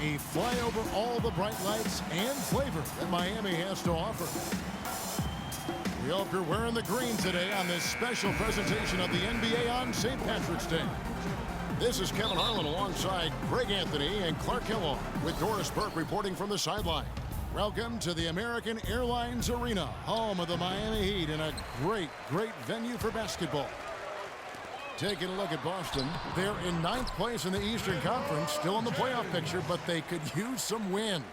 A flyover all the bright lights and flavor that Miami has to offer. We hope you're wearing the green today on this special presentation of the NBA on St. Patrick's Day. This is Kevin Harlan alongside Greg Anthony and Clark Kellogg with Doris Burke reporting from the sideline. Welcome to the American Airlines Arena, home of the Miami Heat, and a great venue for basketball. Taking a look at Boston, they're in 9th place in the Eastern Conference, still in the playoff picture, but they could use some wins.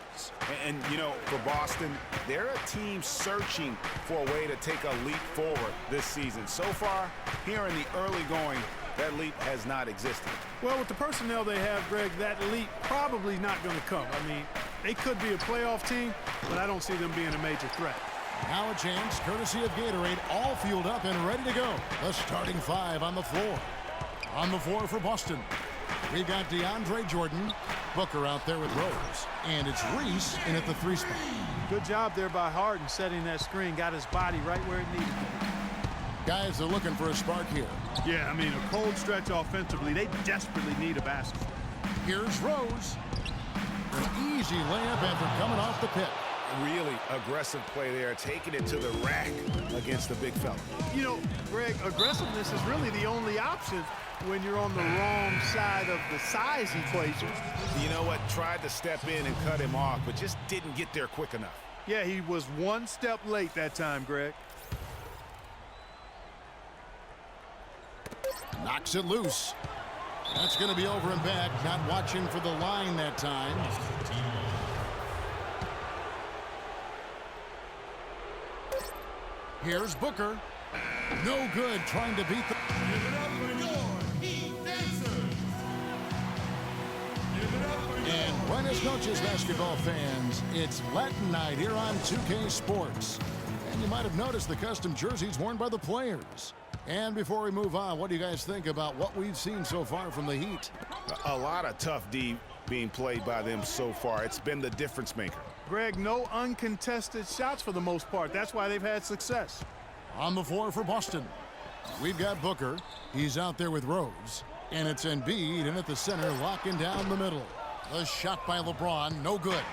And you know, for Boston, they're a team searching for a way to take a leap forward this season. So far, here in the early going, that leap has not existed. Well, with the personnel they have, Greg, that leap probably not going to come. I mean, they could be a playoff team, but I don't see them being a major threat. Now a chance, courtesy of Gatorade, all fueled up and ready to go. The starting 5 on the floor. On the floor for Boston, we've got DeAndre Jordan, Booker out there with Rose, and it's Reese in at the 3 spot. Good job there by Harden setting that screen, got his body right where it needed to be. Guys are looking for a spark here. Yeah, I mean, a cold stretch offensively. They desperately need a basket. Here's Rose. An easy layup after coming off the pick. Really aggressive play there, taking it to the rack against the big fella. You know, Greg, aggressiveness is really the only option when you're on the wrong side of the size equation. You know what? Tried to step in and cut him off, but just didn't get there quick enough. Yeah, he was one step late that time, Greg. Knocks it loose. That's going to be over and back. Not watching for the line that time. Here's Booker. No good trying to beat the... Give it up for your Heat dancers. Give it up for And buenas noches, basketball fans. It's Latin night here on 2K Sports. And you might have noticed the custom jerseys worn by the players. And before we move on, what do you guys think about what we've seen so far from the Heat? A lot of tough D being played by them so far. It's been the difference maker. Greg, no uncontested shots for the most part. That's why they've had success. On the floor for Boston, we've got Booker. He's out there with Rose. And it's Embiid in at the center, locking down the middle. A shot by LeBron, no good.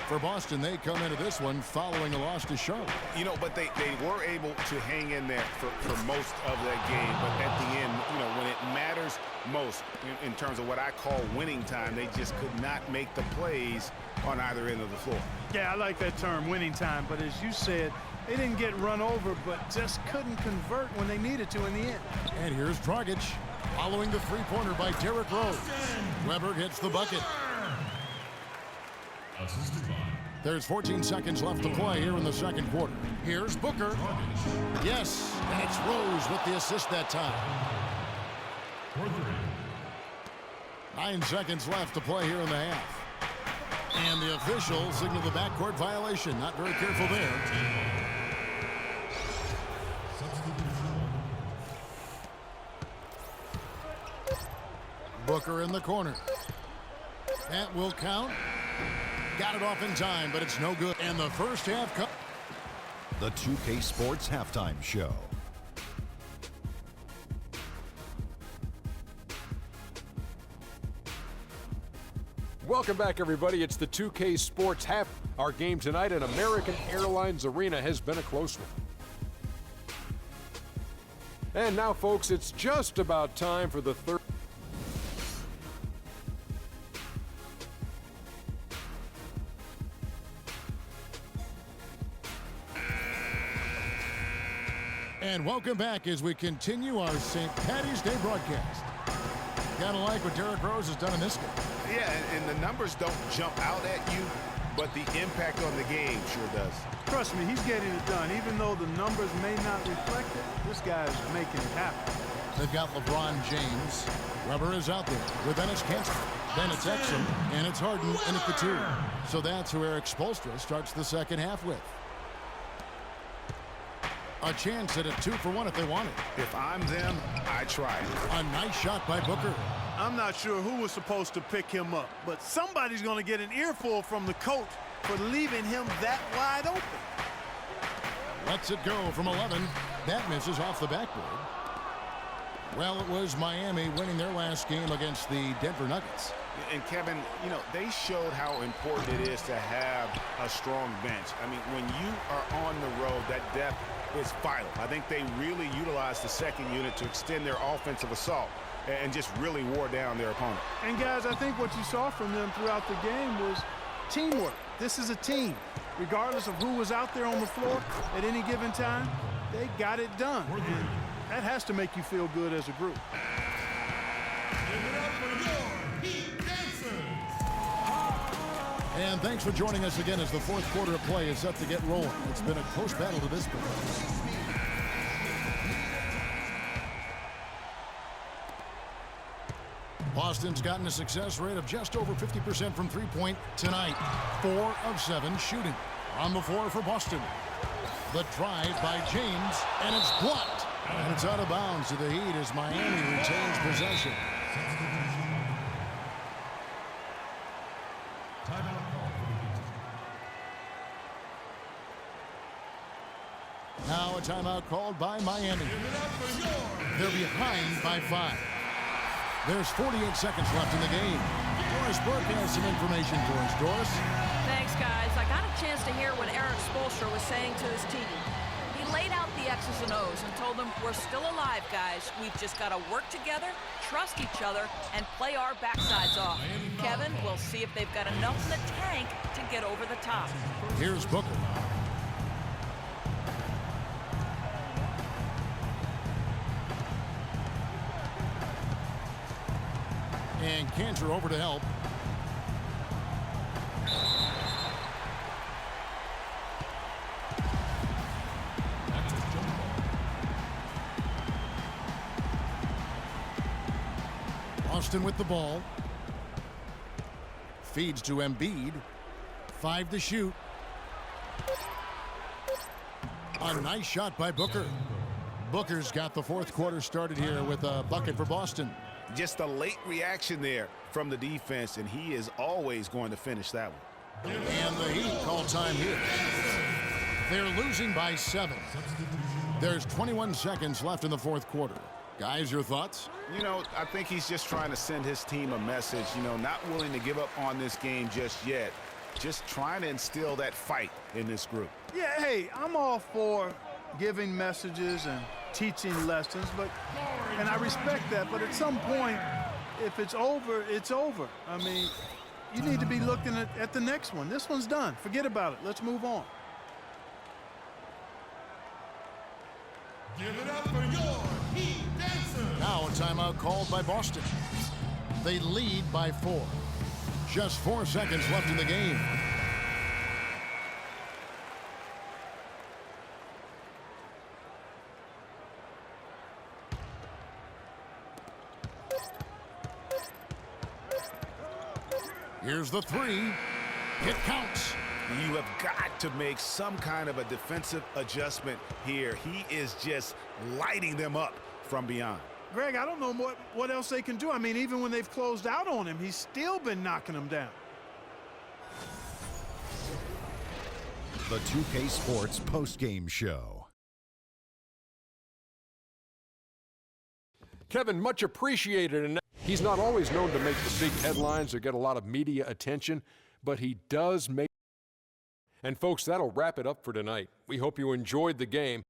For Boston, they come into this one following a loss to Charlotte. You know, but they were able to hang in there for most of that game. But at the end, you know, when it matters most in terms of what I call winning time, they just could not make the plays on either end of the floor. Yeah, I like that term, winning time. But as you said, they didn't get run over, but just couldn't convert when they needed to in the end. And here's Dragic, following the three-pointer by Derrick Rose. Weber gets the bucket. There's 14 seconds left to play here in the second quarter. Here's Booker. Yes, and it's Rose with the assist that time. 9 seconds left to play here in the half. And the officials signal the backcourt violation. Not very careful there. Booker in the corner. That will count. Got it off in time, but it's no good. And the first half comes. The 2K Sports Halftime Show. Welcome back, everybody. It's the 2K Sports Half. Our game tonight at American Airlines Arena has been a close one. And now, folks, it's just about time for the third. And welcome back as we continue our St. Patty's Day broadcast. Kind of like what Derrick Rose has done in this game. Yeah, and the numbers don't jump out at you, but the impact on the game sure does. Trust me, he's getting it done. Even though the numbers may not reflect it, this guy is making it happen. They've got LeBron James. Weber is out there with Enes Kanter. Then it's Exum, and it's Harden in at the 2. So that's who Eric Spoelstra starts the second half with. A chance at a 2-for-1 if they want it. If I'm them, I try it. A nice shot by Booker. I'm not sure who was supposed to pick him up, but somebody's going to get an earful from the coach for leaving him that wide open. Lets it go from 11. That misses off the backboard. Well, it was Miami winning their last game against the Denver Nuggets. And Kevin, you know, they showed how important it is to have a strong bench. I mean, when you are on the road, that depth is vital. I think they really utilized the second unit to extend their offensive assault and just really wore down their opponent. And guys, I think what you saw from them throughout the game was teamwork. This is a team. Regardless of who was out there on the floor at any given time, they got it done. And that has to make you feel good as a group. Give it up for your Heat Dancers. And thanks for joining us again as the fourth quarter of play is set to get rolling. It's been a close battle to this point. Boston's gotten a success rate of just over 50% from three-point tonight. 4 of 7 shooting. On the floor for Boston. The drive by James, and it's blocked. And it's out of bounds to the Heat as Miami retains possession. Now a timeout called by Miami. They're behind by 5. There's 48 seconds left in the game. Doris Burke has some information for us. Doris? Thanks, guys. I got a chance to hear what Eric Spoelstra was saying to his team. He laid out the X's and O's and told them, we're still alive, guys. We've just got to work together, trust each other, and play our backsides off. Kevin, we'll see if they've got enough in the tank to get over the top. Here's Booker. And Cantor over to help. Boston with the ball. Feeds to Embiid. 5 to shoot. A nice shot by Booker. Booker's got the fourth quarter started here with a bucket for Boston. Just a late reaction there from the defense, and he is always going to finish that one. And the Heat call time here. They're losing by 7. There's 21 seconds left in the fourth quarter. Guys, your thoughts? You know, I think he's just trying to send his team a message, you know, not willing to give up on this game just yet. Just trying to instill that fight in this group. Yeah, hey, I'm all for giving messages and teaching lessons, and I respect that, but at some point, if it's over, it's over. I mean, you need to be looking at the next one. This one's done. Forget about it. Let's move on. Give it up for your Heat Dancers. Now a timeout called by Boston. They lead by 4. Just 4 seconds left in the game. Here's the 3. It counts. You have got to make some kind of a defensive adjustment here. He is just lighting them up from beyond. Greg, I don't know what else they can do. I mean, even when they've closed out on him, he's still been knocking them down. The 2K Sports postgame show. Kevin, much appreciated. And he's not always known to make the big headlines or get a lot of media attention, but he does make. And folks, that'll wrap it up for tonight. We hope you enjoyed the game.